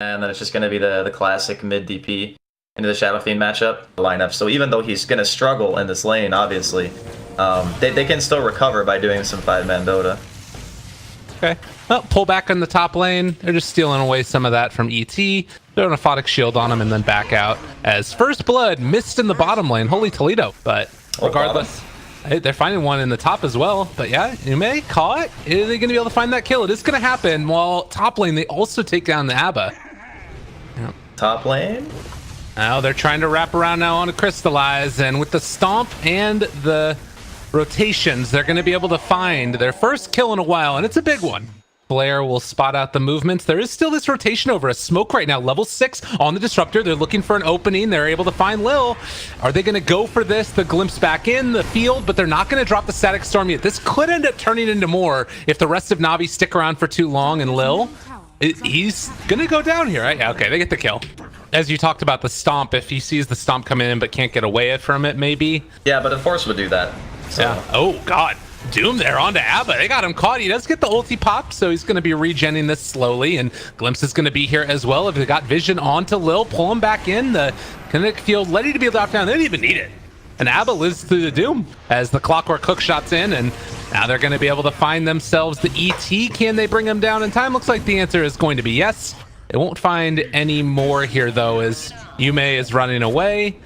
And then it's just going to be the classic mid DP into the Shadow Fiend matchup lineup. So even though he's going to struggle in this lane, obviously, they can still recover by doing some 5-man Dota. Okay. Well, pull back in the top lane. They're just stealing away some of that from ET. Throw an Aphotic Shield on him and then back out. As First Blood missed in the bottom lane. Holy Toledo. But regardless, they're finding one in the top as well. But yeah, Yume caught. Are they going to be able to find that kill? It is going to happen. While top lane, they also take down the Abba. Yep. Top lane? Now they're trying to wrap around now on a Crystallize. And with the Stomp and the rotations, they're going to be able to find their first kill in a while. And it's a big one. Blair will spot out the movements. There is still this rotation over a smoke right now. Level 6 on the Disruptor. They're looking for an opening. They're able to find Lil. Are they going to go for this? The glimpse back in the field, but they're not going to drop the Static Storm yet. This could end up turning into more if the rest of Navi stick around for too long. And Lil, he's going to go down here, right? Yeah, okay, they get the kill. As you talked about the Stomp, if he sees the Stomp come in but can't get away from it, maybe. Yeah, but a Force would do that. So. Yeah. Oh, God. Doom there onto Abba. They got him caught. He does get the ulti pop, so he's going to be regenning this slowly, and Glimpse is going to be here as well. If they got vision onto Lil, pull him back in. The kinetic field ready to be dropped down. They didn't even need it. And Abba lives through the Doom as the Clockwork hook shots in, and now they're going to be able to find themselves the ET. Can they bring him down in time? Looks like the answer is going to be yes. They won't find any more here, though, as Yume is running away.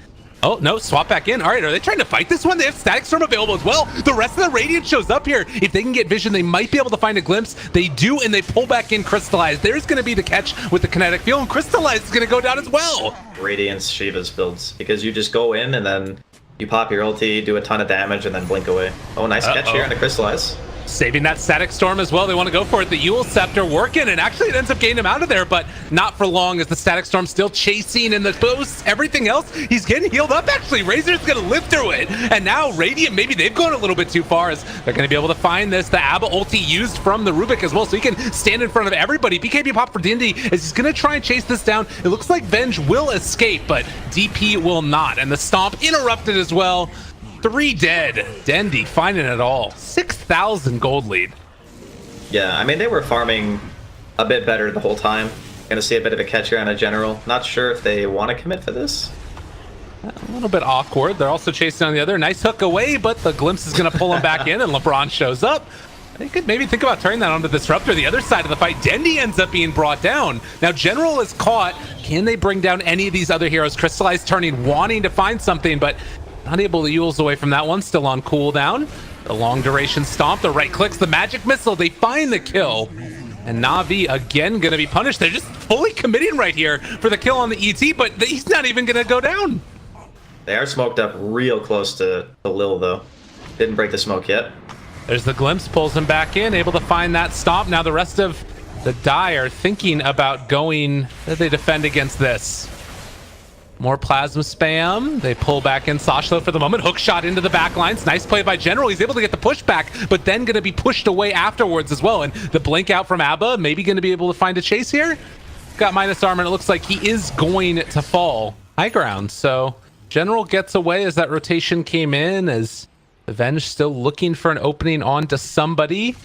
Oh, no, swap back in. All right, are they trying to fight this one? They have Static Storm available as well. The rest of the Radiant shows up here. If they can get vision, they might be able to find a glimpse. They do, and they pull back in Crystallize. There's going to be the catch with the kinetic field, and Crystallize is going to go down as well. Radiance Shiva's builds, because you just go in, and then you pop your ulti, do a ton of damage, and then blink away. Oh, nice catch here on the Crystallize. Saving that Static Storm as well. They want to go for it. The Yule Scepter working, and actually it ends up getting him out of there, but not for long as the Static Storm still chasing in the boost. Everything else, he's getting healed up actually. Razor's going to live through it. And now Radiant, maybe they've gone a little bit too far as they're going to be able to find this. The Abba ulti used from the Rubik as well, so he can stand in front of everybody. BKB pop for Dindy as he's going to try and chase this down. It looks like Venge will escape, but DP will not. And the Stomp interrupted as well. 3 dead. Dendy finding it all. 6,000 gold lead. Yeah, I mean, they were farming a bit better the whole time. Gonna see a bit of a catch here on a general. Not sure if they want to commit for this. A little bit awkward. They're also chasing on the other. Nice hook away, but the glimpse is going to pull him back in, and LeBron shows up. They could maybe think about turning that onto the Disruptor. The other side of the fight, Dendy ends up being brought down. Now, General is caught. Can they bring down any of these other heroes? Crystallize turning, wanting to find something, but not able to Yules away from that one. Still on cooldown. The long duration Stomp, the right clicks, the magic missile. They find the kill. And Navi again going to be punished. They're just fully committing right here for the kill on the ET, but he's not even going to go down. They are smoked up real close to Lil, though. Didn't break the smoke yet. There's the glimpse, pulls him back in, able to find that Stomp. Now the rest of the Die are thinking about going. How do they defend against this? More plasma spam. They pull back in Sashlo for the moment. Hook shot into the back lines. Nice play by General. He's able to get the pushback, but then going to be pushed away afterwards as well. And the blink out from Abba, maybe going to be able to find a chase here. Got minus armor, and it looks like he is going to fall. High ground. So General gets away as that rotation came in, as Avenge still looking for an opening onto somebody.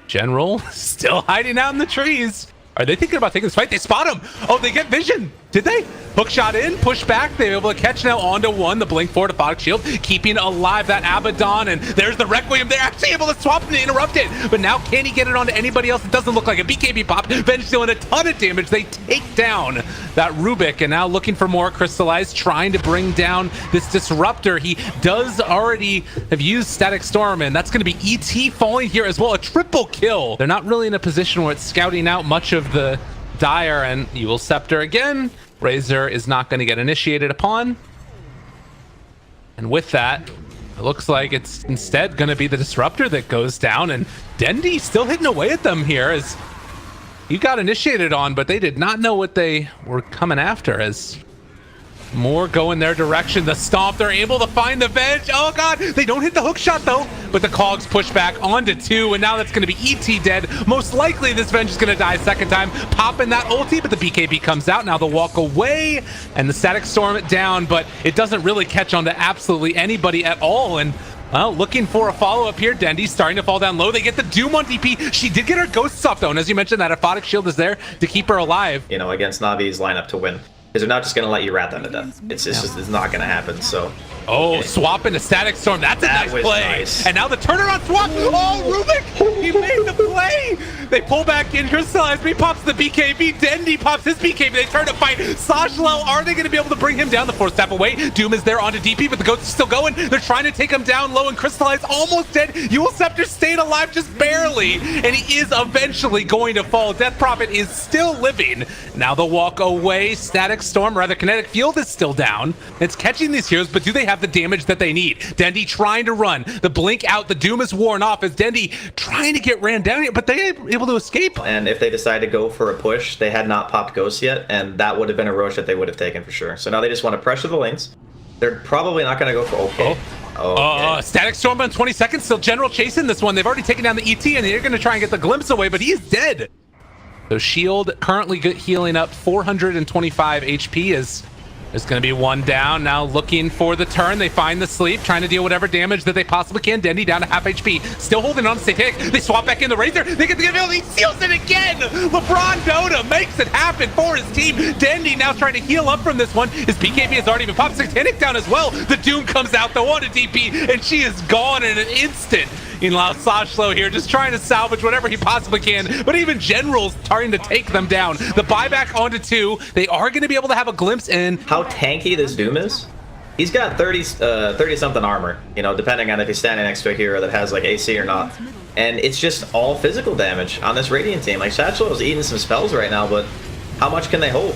General still hiding out in the trees. Are they thinking about taking this fight? They spot him. Oh, they get vision. Did they? Hook shot in, push back. They're able to catch now onto one. The blink forward, Aphotic Shield, keeping alive that Abaddon. And there's the Requiem. They're actually able to swap and interrupt it. But now can he get it onto anybody else? It doesn't look like a BKB pop. Venge doing a ton of damage. They take down that Rubik, and now looking for more Crystallize, trying to bring down this Disruptor. He does already have used Static Storm, and that's going to be ET falling here as well. A triple kill. They're not really in a position where it's scouting out much of the Dire, and Evil Scepter again. Razor is not going to get initiated upon. And with that, it looks like it's instead going to be the Disruptor that goes down, and Dendy still hitting away at them here as he got initiated on, but they did not know what they were coming after, as more go in their direction. The Stomp, they're able to find the Venge. Oh god, they don't hit the hook shot though, but the Cogs push back onto 2, and now that's going to be ET dead. Most likely this Venge is going to die a second time, popping that ulti, but the BKB comes out. Now they'll walk away, and the Static Storm down, but it doesn't really catch on to absolutely anybody at all. And Well, looking for a follow-up here. Dendy's starting to fall down low. They get the Doom on DP. She did get her Ghosts off, though, and as you mentioned, that Aphotic Shield is there to keep her alive. You know, against Navi's lineup to win. Because they're not just going to let you rat them to death. It's not going to happen, so... Oh, swap into Static Storm. That's a nice play. Nice. And now the turnaround swap. Oh, Rubik! He made the play! They pull back in. Crystallize. He pops the BKB. Dendy pops his BKB. They turn to fight. SLOZHNY, are they going to be able to bring him down? The 4th step away. Doom is there onto DP, but the Ghost is still going. They're trying to take him down low, and Crystallize almost dead. Yule Scepter stayed alive just barely, and he is eventually going to fall. Death Prophet is still living. Now the walk away. Static Storm, rather Kinetic Field is still down. It's catching these heroes, but do they have the damage that they need? Dendy trying to run. The blink out. The Doom is worn off as Dendy trying to get ran down here, but they able to escape. And if they decide to go for a push, they had not popped Ghost yet, and that would have been a Roche that they would have taken for sure. So now they just want to pressure the lanes. They're probably not going to go for okay. Static Storm on 20 seconds. Still General chasing this one. They've already taken down the ET, and they're going to try and get the glimpse away, but he's dead. So Shield currently healing up 425 HP is there's going to be one down. Now looking for the turn. They find the sleep, trying to deal whatever damage that they possibly can. Dendy down to half HP. Still holding on to Satanic. They swap back in the Razor. They get the ability. He seals it again. LyricalDota makes it happen for his team. Dendy now trying to heal up from this one. His BKB has already been popped. Satanic down as well. The Doom comes out. The one to DP, and she is gone in an instant. SLOZHNY here just trying to salvage whatever he possibly can, but even General's starting to take them down. The buyback onto 2. They are going to be able to have a glimpse in how tanky this Doom is. He's got 30 something armor, you know, depending on if he's standing next to a hero that has like AC or not. And it's just all physical damage on this Radiant team. Like SLOZHNY's eating some spells right now, but how much can they hold?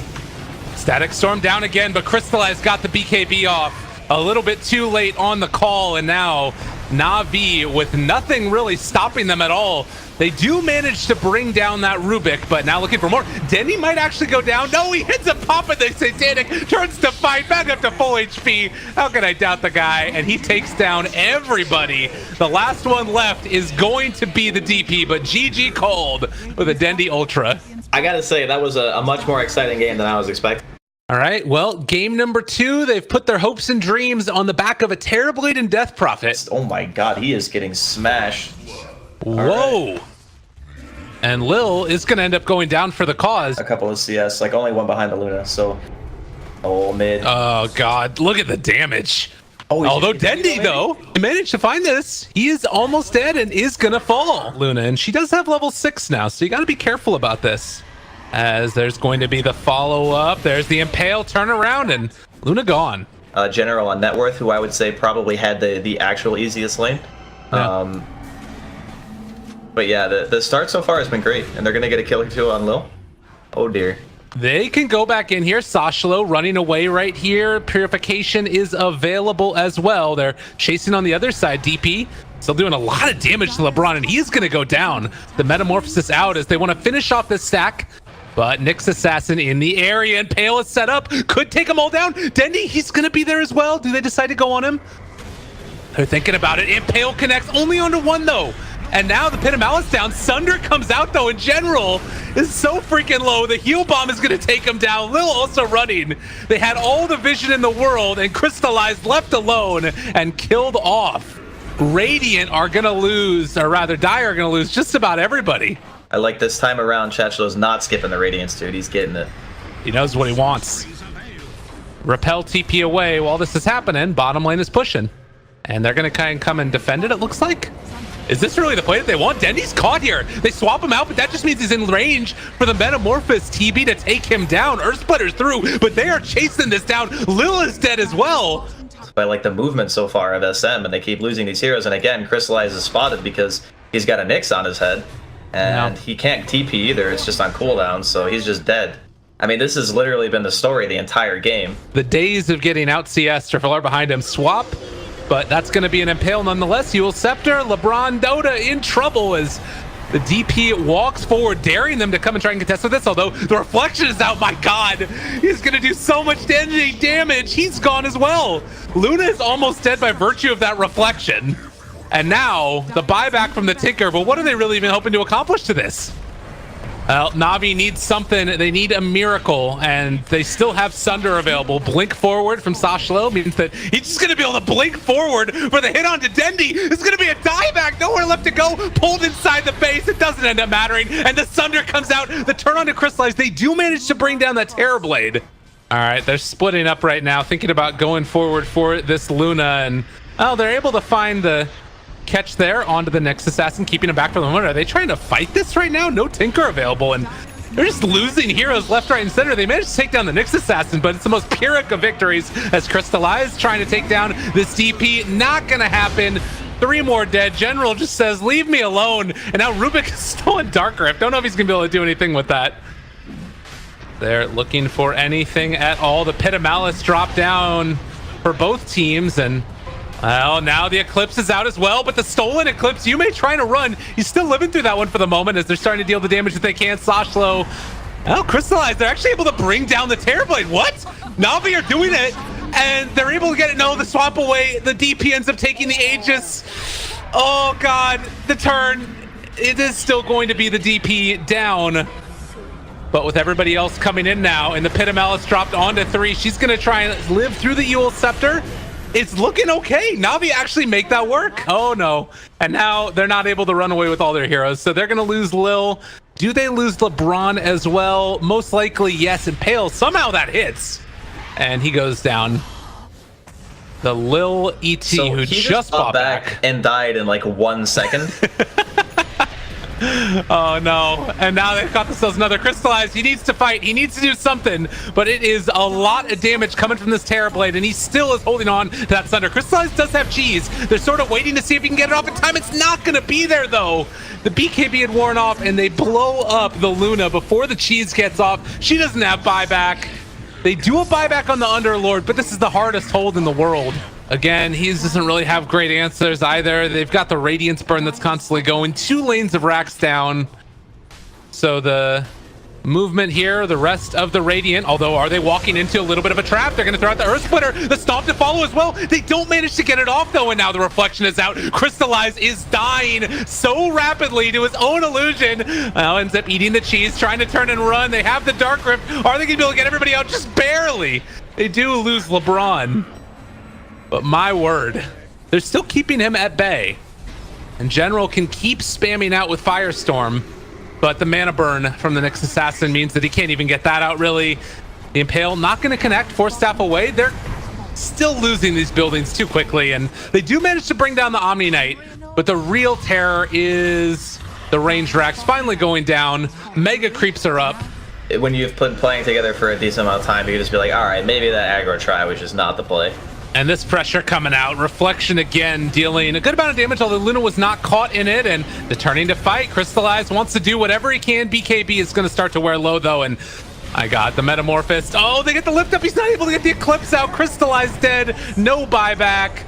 Static Storm down again, but Crystallize got the BKB off a little bit too late on the call, and now NAVI with nothing really stopping them at all. They do manage to bring down that Rubik, but now looking for more. Denny might actually go down. No, he hits a pop and the Satanic turns to fight back up to full HP. How can I doubt the guy? And he takes down everybody. The last one left is going to be the DP, but GG cold with a Dendy Ultra. I gotta say, that was a much more exciting game than I was expecting. All right, well, game number 2, they've put their hopes and dreams on the back of a Terrorblade and Death Prophet. Oh my god, he is getting smashed. Whoa. Right. And Lil is going to end up going down for the cause. A couple of CS, like only one behind the Luna, so... Oh, mid. Oh god, look at the damage. Although Dendy, though, managed to find this. He is almost dead and is going to fall. Luna, and she does have level 6 now, so you got to be careful about this. As there's going to be the follow-up. There's the Impale turnaround, and Luna gone. General on net worth, who I would say probably had the actual easiest lane. Yeah. But yeah, the start so far has been great, and they're going to get a kill or 2 on Lil. Oh dear. They can go back in here. SLOZHNY running away right here. Purification is available as well. They're chasing on the other side. DP still doing a lot of damage to LeBron, and he's going to go down. The Metamorphosis out as they want to finish off this stack. But Nyx Assassin in the area, and Pale is set up. Could take them all down. Dendy, he's going to be there as well. Do they decide to go on him? They're thinking about it. Impale connects only onto 1, though. And now the Pit of Malice down. Sunder comes out, though, and General is so freaking low. The heal bomb is going to take him down. Lil also running. They had all the vision in the world, and Crystallized left alone and killed off. Radiant are going to lose, or rather, Dire are going to lose just about everybody. I like this time around, SLOZHNY's not skipping the Radiance, dude. He's getting it. He knows what he wants. Repel TP away while this is happening. Bottom lane is pushing. And they're going to kind of come and defend it, it looks like. Is this really the play that they want? Dendy's caught here. They swap him out, but that just means he's in range for the Metamorphosis TB to take him down. Earthsplitter's through, but they are chasing this down. Lil is dead as well. By like the movement so far of SM, and they keep losing these heroes. And again, Crystallize is spotted because he's got a Nyx on his head. And he can't TP either. It's just on cooldown, so he's just dead. I mean, this has literally been the story the entire game. The days of getting out CS are behind him. Swap, but that's going to be an Impale nonetheless. Yule Scepter, LyricalDota in trouble as the DP walks forward, daring them to come and try and contest with this, although the reflection is out. My god, he's going to do so much damage. He's gone as well. Luna is almost dead by virtue of that reflection. And now the buyback from the Tinker, but what are they really even hoping to accomplish to this? Well, Navi needs something. They need a miracle, and they still have Sunder available. Blink forward from SLOZHNY means that he's just going to be able to blink forward for the hit onto Dendi. It's going to be a dieback. Nowhere left to go. Pulled inside the base. It doesn't end up mattering, and the Sunder comes out. The turn on to Crystallize. They do manage to bring down that Terrorblade. All right, they're splitting up right now, thinking about going forward for this Luna, and they're able to find the catch there onto the next assassin, keeping him back from the moment. Are they trying to fight this right now? No Tinker available, and they're just losing heroes left, right, and center. They managed to take down the Nyx assassin, but it's the most Pyrrhic of victories as Crystallize trying to take down this DP. Not gonna happen. 3 more dead. General just says, leave me alone. And now Rubik is still in Dark Rift. Don't know if he's gonna be able to do anything with that. They're looking for anything at all. The Pit of Malice dropped down for both teams, and well, now the Eclipse is out as well, but the stolen Eclipse, Yume trying to run. He's still living through that one for the moment as they're starting to deal the damage that they can. SLOZHNY, Crystallize, they're actually able to bring down the Terrorblade. What? Navi are doing it, and they're able to get it. No, the swap away. The DP ends up taking the Aegis. Oh, God, the turn. It is still going to be the DP down. But with everybody else coming in now, and the Pit of Malice dropped onto 3, she's going to try and live through the Eul Scepter. It's looking okay. Navi actually make that work. Oh no. And now they're not able to run away with all their heroes. So they're going to lose Lil. Do they lose LeBron as well? Most likely, yes. And Pale, somehow that hits. And he goes down. The Lil ET, so who he just bought back and died in like 1 second. Oh no. And now they've got themselves another Crystallize. He needs to fight. He needs to do something. But it is a lot of damage coming from this Terrorblade, and he still is holding on to that Sunder. Crystallize does have cheese. They're sort of waiting to see if he can get it off in time. It's not going to be there though. The BKB had worn off, and they blow up the Luna before the cheese gets off. She doesn't have buyback. They do a buyback on the Underlord, but this is the hardest hold in the world. Again, he doesn't really have great answers either. They've got the Radiance burn that's constantly going. 2 lanes of racks down. So the movement here, the rest of the Radiant, although are they walking into a little bit of a trap? They're going to throw out the Earth Splitter. The Stomp to follow as well. They don't manage to get it off though, and now the Reflection is out. Crystallize is dying so rapidly to his own illusion. Now ends up eating the cheese, trying to turn and run. They have the Dark Rift. Are they going to be able to get everybody out? Just barely. They do lose LeBron. But my word, they're still keeping him at bay. And General can keep spamming out with Firestorm, but the mana burn from the Nyx Assassin means that he can't even get that out, really. The Impale not going to connect, Force Staff away. They're still losing these buildings too quickly, and they do manage to bring down the Omni Knight, but the real terror is the ranged racks finally going down. Mega creeps are up. When you've been playing together for a decent amount of time, you can just be like, all right, maybe that aggro try was just not the play. And this pressure coming out. Reflection again, dealing a good amount of damage, although Luna was not caught in it. And the turning to fight. Crystallize wants to do whatever he can. BKB is going to start to wear low, though. And I got the Metamorphist. Oh, they get the lift up. He's not able to get the Eclipse out. Crystallize dead. No buyback.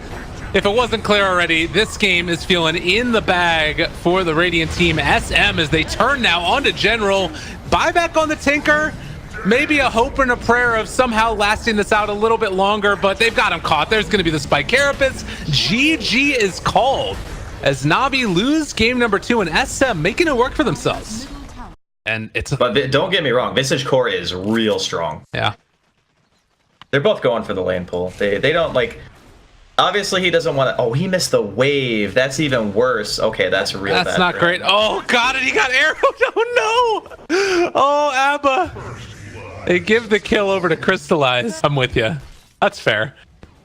If it wasn't clear already, this game is feeling in the bag for the Radiant team. SM as they turn now onto General. Buyback on the Tinker. Maybe a hope and a prayer of somehow lasting this out a little bit longer, but they've got him caught. There's going to be the Spike Carapace. GG is called as Navi lose game number 2 and SM making it work for themselves. And it's but don't get me wrong, Visage Core is real strong. Yeah. They're both going for the lane pool. They don't like. Obviously, he doesn't want to. Oh, he missed the wave. That's even worse. Okay, that's real bad. That's not great. Oh, God, and he got arrowed. Oh, no. Oh, Abba. They give the kill over to Crystallize. I'm with you. That's fair.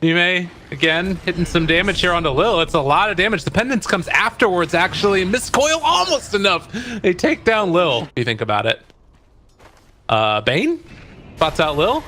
Yume, again, hitting some damage here onto Lil. It's a lot of damage. The Pendants comes afterwards, actually. Miss Coil almost enough. They take down Lil. What do you think about it? Bane? Spots out Lil.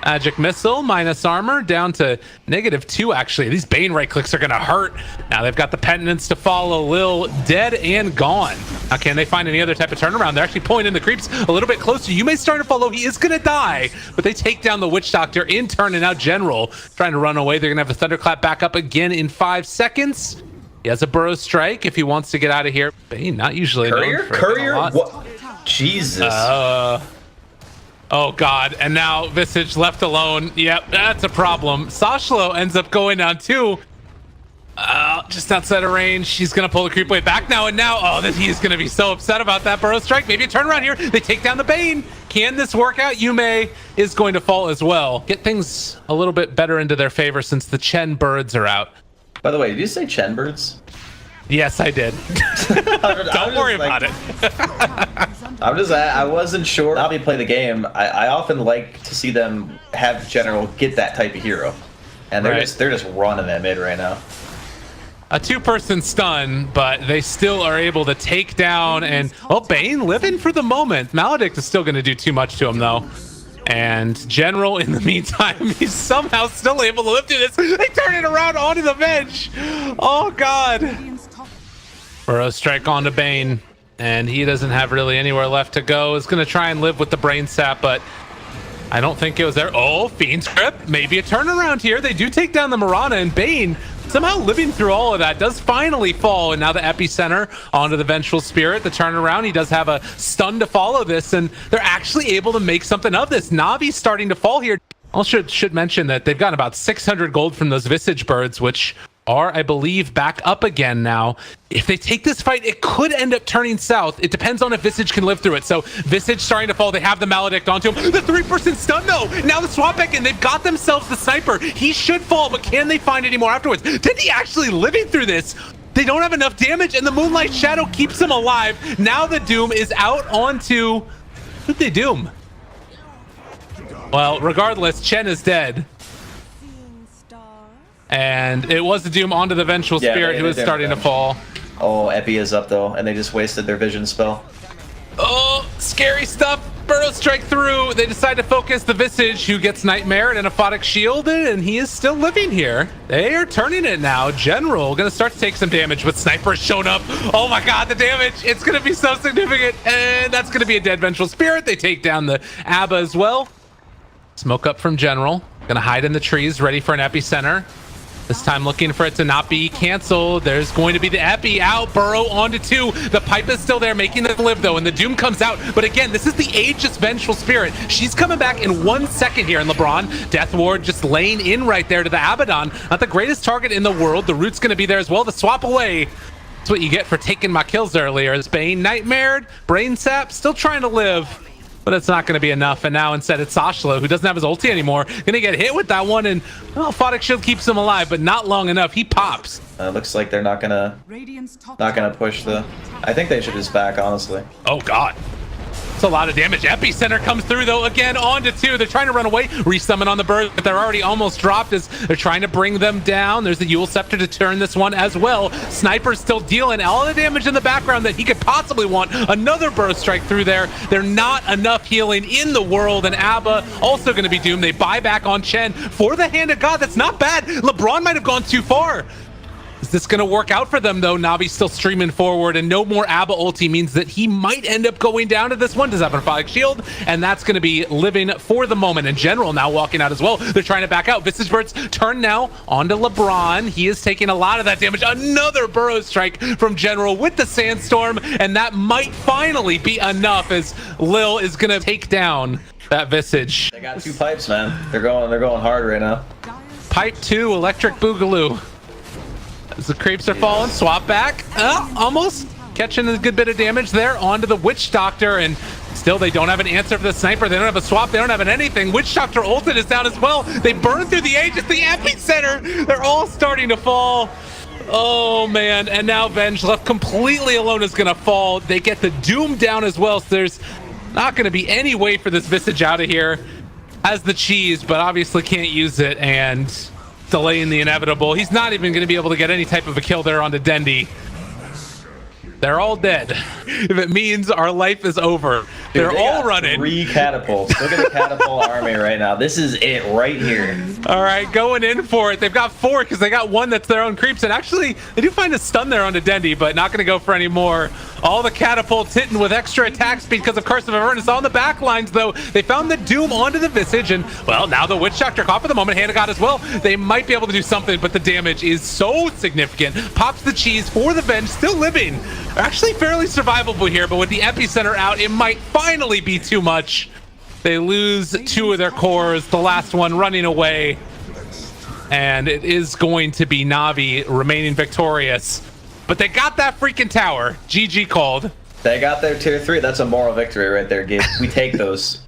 Magic Missile, minus armor, down to -2, actually. These Bane right clicks are going to hurt. Now they've got the Penitence to follow. Lil dead and gone. Now, can they find any other type of turnaround? They're actually pulling in the creeps a little bit closer. You may start to follow. He is going to die, but they take down the Witch Doctor in turn, and now General trying to run away. They're going to have the Thunderclap back up again in 5 seconds. He has a Burrow Strike if he wants to get out of here. Bane, not usually. Courier? What? Jesus. Oh, God. And now Visage left alone. Yep, that's a problem. SLOZHNY ends up going down too. Just outside of range. She's gonna pull the creep wave back now, and now, oh, that he's gonna be so upset about that burrow strike. Maybe a turnaround here. They take down the Bane. Can this work out? Yume is going to fall as well. Get things a little bit better into their favor since the Chen birds are out. By the way, did you say Chen birds? Yes, I did. Don't worry about it. I wasn't sure. Navi play the game. I often like to see them have general get that type of hero, and they're just running that mid right now. A two-person stun, but they still are able to take down, and well, Bane living for the moment. Maledict is still going to do too much to him though. And General, in the meantime, he's somehow still able to live through this. They turn it around onto the bench. Oh God. Burrow strike onto Bane, and he doesn't have really anywhere left to go. Is going to try and live with the brain sap, but I don't think it was there. Oh, Fiend's Grip. Maybe a turnaround here. They do take down the Mirana, and Bane somehow living through all of that does finally fall, and now the epicenter onto the Vengeful Spirit. The turnaround, he does have a stun to follow this, and they're actually able to make something of this. Navi's starting to fall here. Also should mention that they've gotten about 600 gold from those Visage birds, which are, I believe, back up again now. If they take this fight, it could end up turning south. It depends on if Visage can live through it. So Visage starting to fall. They have the Maledict onto him. The 3% stun though. Now the swap back in. They've got themselves the sniper. He should fall, but can they find any more afterwards? Did he actually living through this? They don't have enough damage, and the Moonlight Shadow keeps him alive. Now the Doom is out onto... Who'd they Doom? Well, regardless, Chen is dead. And it was the Doom onto the Vengeful Spirit who is starting to fall. Oh, Epi is up though, and they just wasted their vision spell. Oh, scary stuff. Burrow strike through. They decide to focus the Visage, who gets Nightmare and Aphotic shielded, and he is still living here. They are turning it now. General gonna start to take some damage, but Sniper has shown up. Oh my God, the damage. It's gonna be so significant, and that's gonna be a dead Vengeful Spirit. They take down the Abba as well. Smoke up from General. Gonna hide in the trees, ready for an epicenter. This time looking for it to not be canceled. There's going to be the Epi out. Burrow onto 2. The pipe is still there, making them live though, and the Doom comes out. But again, this is the Aegis Vengeful Spirit. She's coming back in 1 second here. And LeBron, Death Ward just laying in right there to the Abaddon. Not the greatest target in the world. The Root's going to be there as well to swap away. That's what you get for taking my kills earlier. As Bane nightmared, Brain Sap still trying to live. But it's not going to be enough, and now instead it's Sashlo, who doesn't have his ulti anymore. Gonna get hit with that one, and well, Aphotic Shield keeps him alive, but not long enough. He pops. Looks like they're not gonna push the... I think they should just back, honestly. Oh God. It's a lot of damage. Epicenter comes through though, again onto 2. They're trying to run away, resummon on the bird, but they're already almost dropped as they're trying to bring them down. There's the Yule Scepter to turn this one as well. Sniper's still dealing all the damage in the background that he could possibly want. Another burst strike through there. They're not enough healing in the world, and Abba also going to be doomed. They buy back on Chen for the Hand of God. That's not bad. LeBron might have gone too far. Is this going to work out for them, though? Navi's still streaming forward, and no more Abba ulti means that he might end up going down to this one. Does have an Aphotic Shield, and that's going to be living for the moment. In General now walking out as well. They're trying to back out. Visage Birds turn now onto LeBron. He is taking a lot of that damage. Another Burrow strike from General with the Sandstorm, and that might finally be enough as Lil is going to take down that Visage. They got 2 pipes, man. They're going hard right now. Pipe 2, Electric Boogaloo. As the creeps are falling, swap back. Almost catching a good bit of damage there onto the Witch Doctor, and still they don't have an answer for the Sniper. They don't have a swap. They don't have anything. Witch Doctor ulted is down as well. They burn through the Aegis, the Epicenter. They're all starting to fall. Oh man, and now Venge left completely alone is gonna fall. They get the Doom down as well, so there's not gonna be any way for this Visage out of here. Has the cheese, but obviously can't use it, and delaying the inevitable. He's not even going to be able to get any type of a kill there onto Dendi. They're all dead. If it means our life is over. Dude, they're all running. 3 catapults. Look at the catapult army right now. This is it right here. All right, going in for it. They've got 4 because they got 1 that's their own creeps. And actually, they do find a stun there onto Dendi, but not going to go for any more. All the catapults hitting with extra attack speed because of Curse of Avernus. On the back lines, though, they found the Doom onto the Visage. And, well, now the Witch Doctor caught for the moment. Hand of God as well. They might be able to do something, but the damage is so significant. Pops the cheese for the Venge, still living. Actually fairly survivable here, but with the Epicenter out, it might finally be too much. They lose 2 of their cores, the last one running away. and it is going to be Navi remaining victorious. But they got that freaking tower. GG called. They got their tier 3. That's a moral victory right there, Gabe. We take those.